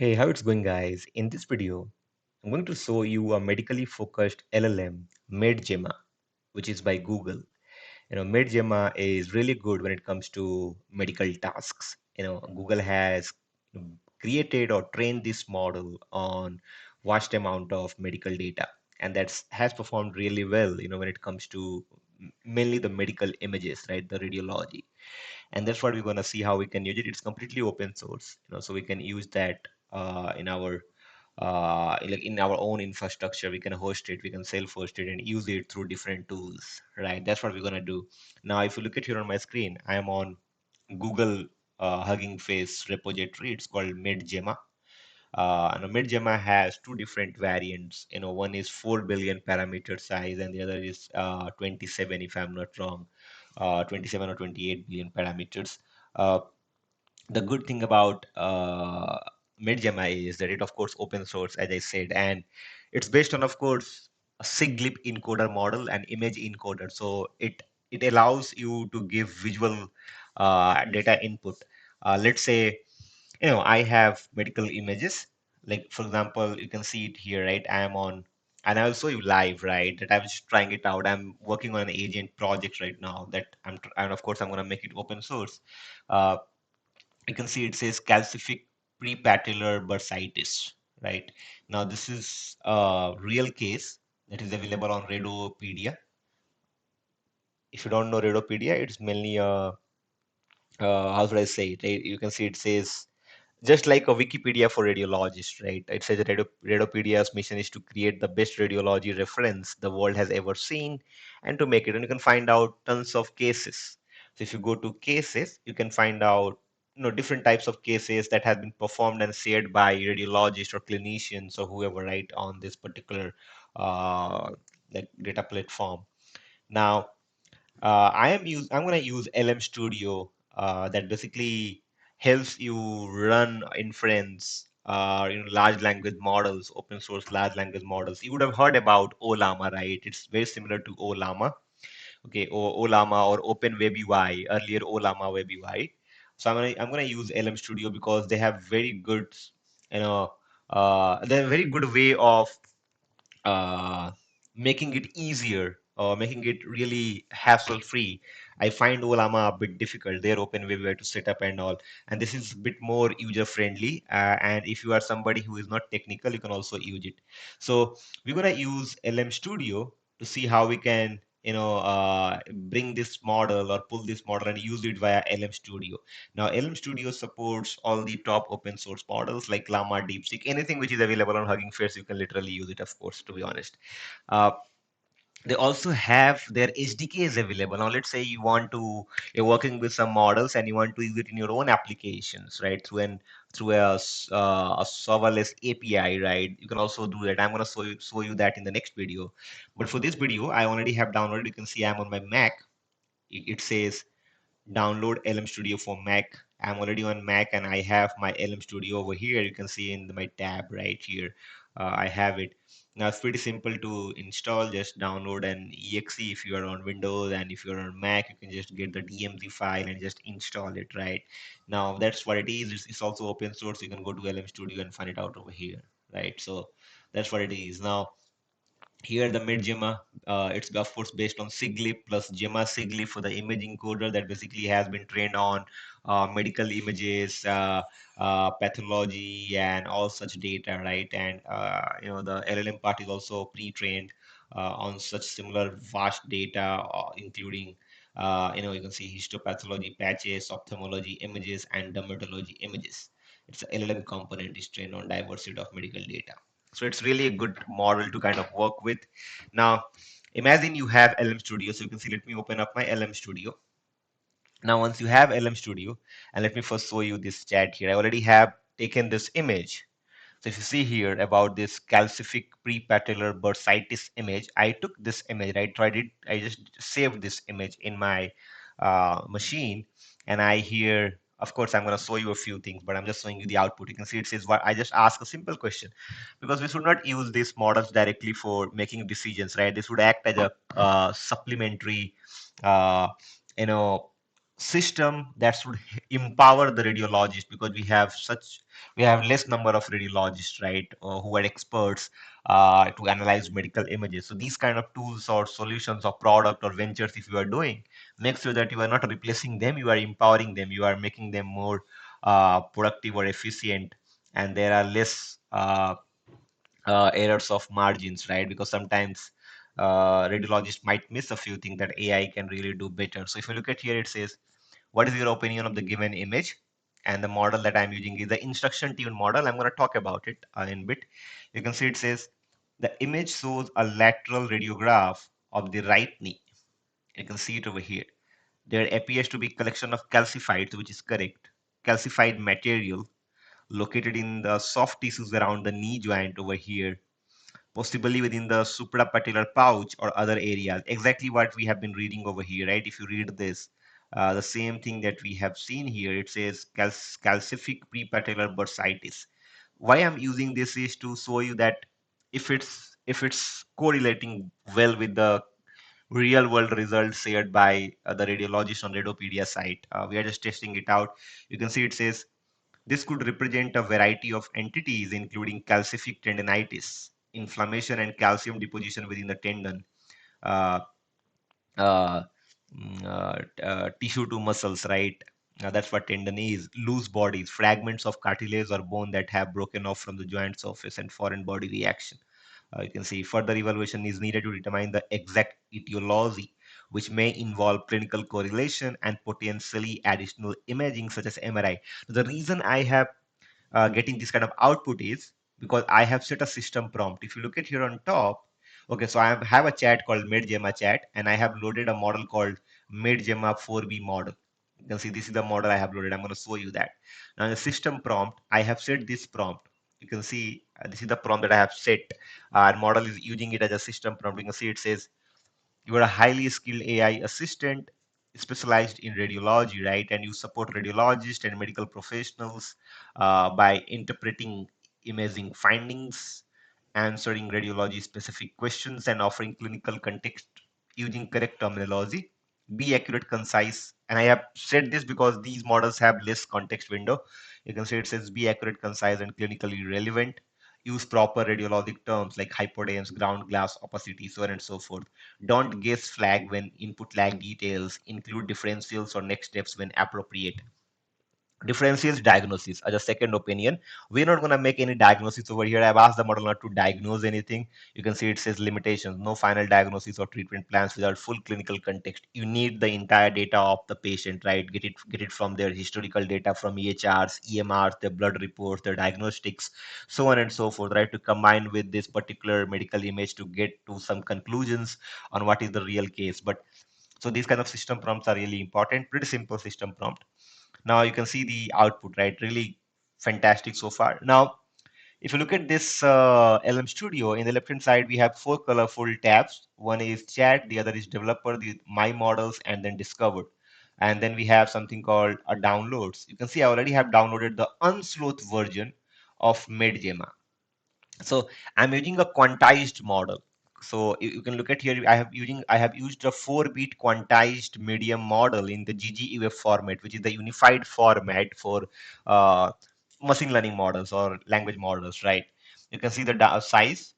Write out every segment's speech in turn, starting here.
Hey, how it's going, guys? In this video, I'm going to show you a medically focused LLM, MedGemma, which is by Google. MedGemma is really good when it comes to medical tasks. Google has created or trained this model on vast amount of medical data, and that's has performed really well. When it comes to mainly the medical images, right? The radiology, and that's what we're going to see how we can use it. It's completely open source, so we can use that in our like in our own infrastructure. We can host it, we can self-host it, and use it through different tools, right? That's what we're going to do. Now if you look at here on my screen, I am on Google Hugging Face repository. It's called MedGemma. And a MedGemma has two different variants. One is 4 billion parameter size, and the other is 27, if I'm not wrong, 27 or 28 billion parameters. Uh, the good thing about MedGemma is that it, of course, open source, as I said, and it's based on, of course, a SIGLIP encoder model and image encoder. So it allows you to give visual data input. Let's say, I have medical images. Like for example, you can see it here, right? I am on, and I'll show you live, right? That I was just trying it out. I'm working on an agent project right now that and of course I'm gonna make it open source. Uh, you can see it says calcific prepatellar bursitis, right? Now this is a real case that is available on Redopedia. If you don't know Redopedia, it's mainly a how should I say it? You can see it says just like a Wikipedia for radiologists, right? It says that Radopedia's mission is to create the best radiology reference the world has ever seen and to make it. And you can find out tons of cases. So if you go to cases, you can find out different types of cases that have been performed and shared by radiologists or clinicians or whoever, right, on this particular uh, like data platform. Now, I'm gonna use LM Studio that basically helps you run inference, large language models, open source large language models. You would have heard about OLAMA, right? It's very similar to OLAMA, okay, or OLAMA or Open Web UI, earlier OLAMA Web UI. So I'm gonna use LM Studio because they have very good, they're a very good way of uh, making it easier or making it really hassle free. I find Olama a bit difficult. They're open web to set up and all, and this is a bit more user friendly. And if you are somebody who is not technical, you can also use it. So we're gonna use LM Studio to see how we can bring this model or pull this model and use it via LM Studio. Now, LM Studio supports all the top open source models like Llama, DeepSeek, anything which is available on Hugging Face, you can literally use it, of course, to be honest. Uh, they also have their SDKs available. Now, let's say you're working with some models and you want to use it in your own applications, right? Through a serverless API, right? You can also do that. I'm going to show you that in the next video. But for this video, I already have downloaded. You can see I'm on my Mac. It says download LM Studio for Mac. I'm already on Mac and I have my LM Studio over here. You can see in my tab right here. I have it. Now it's pretty simple to install. Just download an exe if you are on Windows, and if you're on Mac, you can just get the DMZ file and just install it, right? Now that's what it is. It's also open source. You can go to LM Studio and find it out over here, right? So that's what it is. Now here the MedGemma, it's of course based on SIGLIP plus Gemma SIGLIP for the image encoder that basically has been trained on medical images, pathology, and all such data, right? And the LLM part is also pre-trained on such similar vast data, including you can see histopathology patches, ophthalmology images, and dermatology images. It's a LLM component is trained on diversity of medical data. So it's really a good model to kind of work with. Now, imagine you have LM Studio. So you can see, let me open up my LM Studio. Now, once you have LM Studio, and let me first show you this chat here. I already have taken this image. So if you see here about this calcific prepatellar bursitis image, I took this image, right? So I just saved this image in my machine, and I here, of course, I'm going to show you a few things, but I'm just showing you the output. You can see it says what I just asked a simple question, because we should not use these models directly for making decisions, right? This would act as a supplementary, uh, you know, system that should empower the radiologist, because we have less number of radiologists, right, who are experts to analyze medical images. So these kind of tools or solutions or product or ventures, if you are doing, make sure that you are not replacing them, you are empowering them, you are making them more productive or efficient, and there are less errors of margins, right? Because sometimes radiologists might miss a few things that AI can really do better. So if you look at here, it says, what is your opinion of the given image? And the model that I'm using is the instruction tuned model. I'm going to talk about it in a bit. You can see it says the image shows a lateral radiograph of the right knee. You can see it over here. There appears to be collection of calcified, which is correct, calcified material located in the soft tissues around the knee joint over here, possibly within the suprapatellar pouch or other areas. Exactly what we have been reading over here, right? If you read this, the same thing that we have seen here, it says calcific prepatellar bursitis. Why I'm using this is to show you that if it's correlating well with the real world results shared by the radiologist on Radopedia site. We are just testing it out. You can see it says this could represent a variety of entities, including calcific tendinitis, inflammation, and calcium deposition within the tendon, uh, uh, tissue to muscles, right? That's what tendon is. Loose bodies, fragments of cartilage or bone that have broken off from the joint surface, and foreign body reaction. You can see further evaluation is needed to determine the exact etiology, which may involve clinical correlation and potentially additional imaging such as MRI. The reason I have getting this kind of output is because I have set a system prompt. If you look at here on top, okay, so have a chat called MedGemma chat, and I have loaded a model called MedGemma 4B model. You can see this is the model I have loaded. I'm going to show you that. Now in the system prompt, I have set this prompt. You can see this is the prompt that I have set. Our model is using it as a system prompt. You can see it says you are a highly skilled AI assistant specialized in radiology, right? And you support radiologists and medical professionals by interpreting imaging findings, answering radiology specific questions, and offering clinical context using correct terminology. Be accurate, concise. And I have said this because these models have less context window. You can see it says be accurate, concise, and clinically relevant. Use proper radiologic terms like hypodense, ground glass, opacity, so on and so forth. Don't guess flag when input lag details. Include differentials or next steps when appropriate. Differentials diagnosis as a second opinion. We're not going to make any diagnosis over here. I've asked the model not to diagnose anything. You can see it says limitations, no final diagnosis or treatment plans without full clinical context. You need the entire data of the patient, right? Get it from their historical data, from EHRs, EMRs, their blood reports, their diagnostics, so on and so forth, right? To combine with this particular medical image to get to some conclusions on what is the real case. But so these kind of system prompts are really important. Pretty simple system prompt. Now you can see the output, right? Really fantastic so far. Now, if you look at this LM Studio, in the left-hand side, we have four colorful tabs. One is chat, the other is developer, the my models, and then discovered. And then we have something called a downloads. You can see I already have downloaded the unsleuth version of MedGemma. So I'm using a quantized model. So you can look at here. I have used a 4-bit quantized medium model in the GGEF format, which is the unified format for uh, machine learning models or language models, right? You can see the size,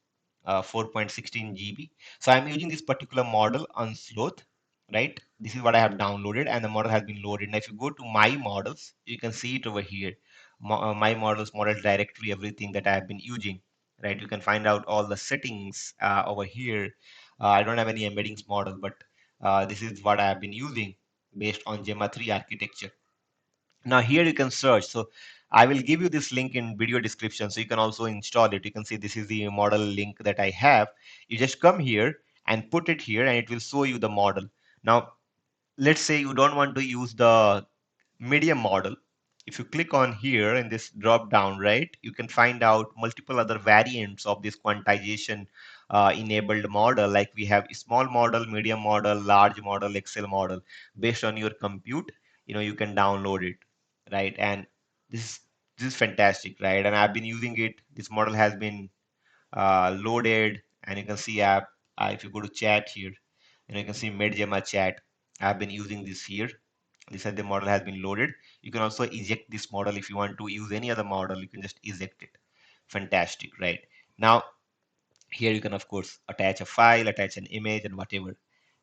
4.16 GB. So I'm using this particular model on Sloth, right? This is what I have downloaded, and the model has been loaded. Now, if you go to my models, you can see it over here. My models, model directory, everything that I have been using, right? You can find out all the settings over here. I don't have any embeddings model, but this is what I have been using based on Gemma 3 architecture. Now here you can search. So I will give you this link in video description, so you can also install it. You can see this is the model link that I have. You just come here and put it here, and it will show you the model. Now, let's say you don't want to use the medium model. If you click on here in this drop down, right, you can find out multiple other variants of this quantization enabled model. Like we have small model, medium model, large model, Excel model. Based on your compute, you can download it, right? And this is this is fantastic, right? And I've been using it. This model has been loaded, and you can see if you go to chat here, and you can see MedGemma chat. I've been using this here. This is the model has been loaded. You can also eject this model if you want to use any other model. You can just eject it. Fantastic, right? Now here you can of course attach a file, attach an image, and whatever.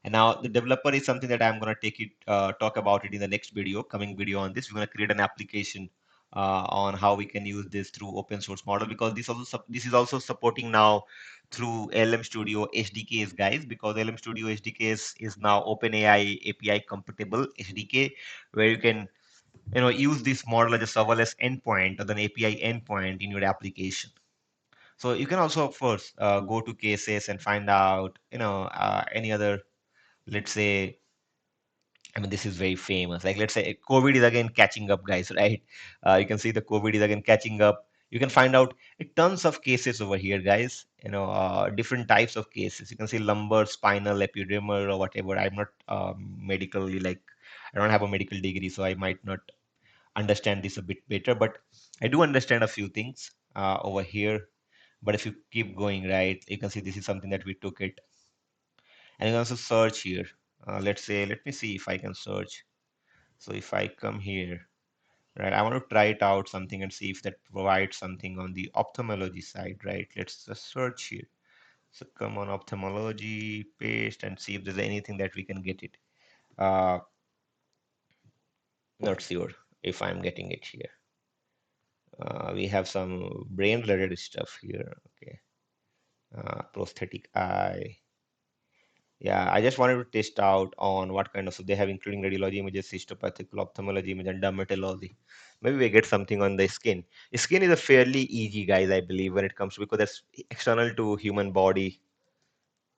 And now the developer is something that I'm going to take it talk about it in the next video, coming video on this. We're going to create an application on how we can use this through open source model, because this is also supporting now through LM Studio SDKs, guys, because LM Studio SDKs is now OpenAI API compatible SDK, where you can use this model as a serverless endpoint or an API endpoint in your application. So you can also, of course, go to cases and find out, any other, let's say, I mean, this is very famous. Like, let's say COVID is again catching up, guys, right? You can see the COVID is again catching up. You can find out tons of cases over here, guys. Different types of cases. You can see lumbar, spinal, epidural, or whatever. I'm not medically like, I don't have a medical degree, so I might not understand this a bit better, but I do understand a few things over here. But if you keep going, right, you can see this is something that we took it. And you can also search here. Let's say, let me see if I can search. So if I come here, right, I want to try it out something and see if that provides something on the ophthalmology side, right? Let's just search here. So come on ophthalmology, paste, and see if there's anything that we can get it. Uh, Not sure if I'm getting it here. We have some brain related stuff here. Okay. Prosthetic eye. Yeah, I just wanted to test out on what kind of, so they have including radiology images, histopathic, ophthalmology image, and dermatology. Maybe we get something on the skin. Skin is a fairly easy, guys, I believe, when it comes to, because that's external to human body.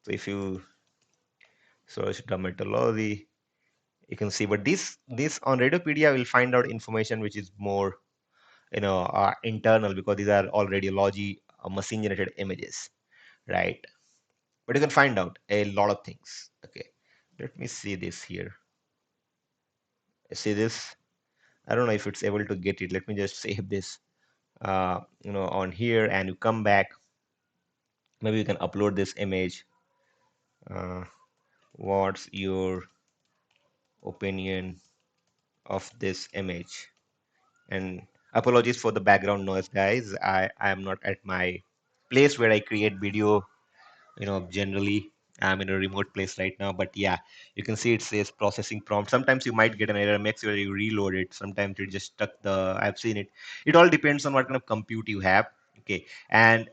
So if you search dermatology, you can see. But this on Radiopedia will find out information which is more, internal, because these are all radiology machine generated images, right? But you can find out a lot of things. Okay, let me see this here. See this? I don't know if it's able to get it. Let me just save this, on here, and you come back. Maybe you can upload this image. Uh, what's your opinion of this image? And apologies for the background noise, guys. I am not at my place where I create video. Generally I'm in a remote place right now, but yeah, you can see it says processing prompt. Sometimes you might get an error, make sure you reload it. Sometimes it just stuck the, I've seen it. It all depends on what kind of compute you have. Okay. And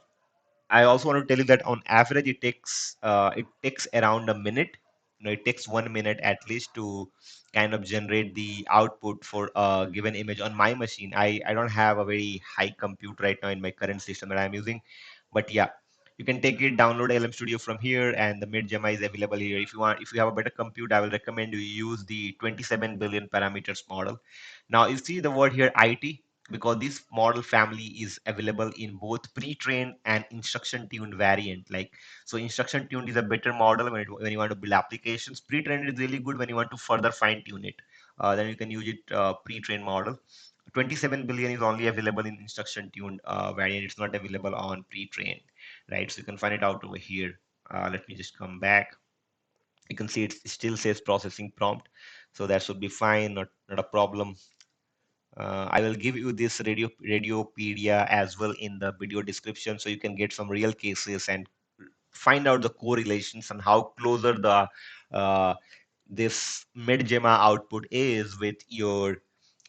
I also want to tell you that on average it takes around a minute. It takes 1 minute at least to kind of generate the output for a given image on my machine. I don't have a very high compute right now in my current system that I'm using, but yeah, you can take it, download LM Studio from here, and the MedGemma is available here. If you have a better compute, I will recommend you use the 27 billion parameters model. Now you see the word here IT, because this model family is available in both pre-trained and instruction tuned variant. Like, so instruction tuned is a better model when you want to build applications. Pre-trained is really good when you want to further fine tune it. Then you can use it pre-trained model. 27 billion is only available in instruction tuned variant. It's not available on pre-trained, right? So you can find it out over here. Let me just come back. You can see it still says processing prompt, so that should be fine, not a problem. I will give you this Radiopedia as well in the video description, so you can get some real cases and find out the correlations and how closer the this MedGemma output is with your,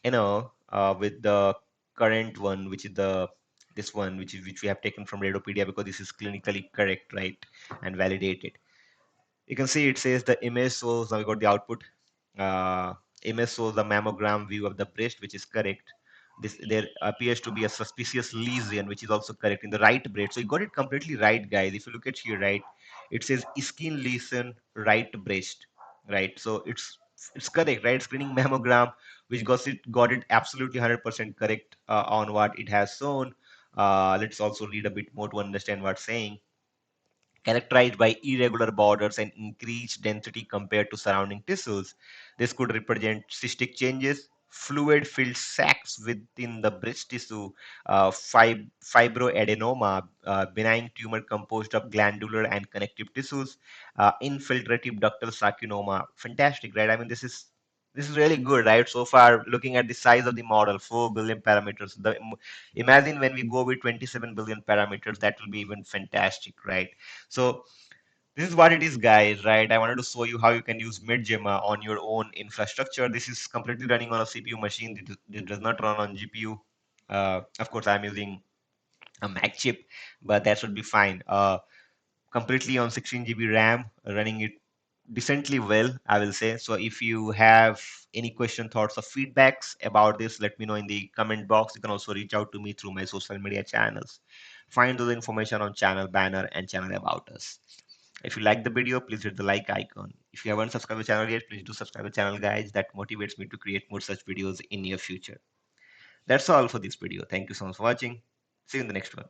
with the current one, which is the this one, which we have taken from Radiopedia, because this is clinically correct, right, and validated. You can see it says the image shows, now we got the output. uh, Image shows the mammogram view of the breast, which is correct. This, there appears to be a suspicious lesion, which is also correct in the right breast. So you got it completely right, guys. If you look at here, right, it says skin lesion, right breast, right? So it's correct, right? Screening mammogram, which got it absolutely 100% correct on what it has shown. Let's also read a bit more to understand what's saying. Characterized by irregular borders and increased density compared to surrounding tissues. This could represent cystic changes, fluid-filled sacs within the breast tissue, fibroadenoma, benign tumor composed of glandular and connective tissues, infiltrative ductal sarcoma. Fantastic, right? I mean, this is This is really good, right? So far, looking at the size of the model, 4 billion parameters. Imagine when we go with 27 billion parameters, that will be even fantastic, right? So this is what it is, guys, right? I wanted to show you how you can use MedGemma on your own infrastructure. This is completely running on a CPU machine. It does not run on GPU. Of course, I'm using a Mac chip, but that should be fine. Completely on 16 GB RAM, running it decently well, I will say. So if you have any question, thoughts, or feedbacks about this, let me know in the comment box. You can also reach out to me through my social media channels. Find those information on channel banner and channel about us. If you like the video, please hit the like icon. If you haven't subscribed to the channel yet, please do subscribe to the channel, guys. That motivates me to create more such videos in near future. That's all for this video. Thank you so much for watching. See you in the next one.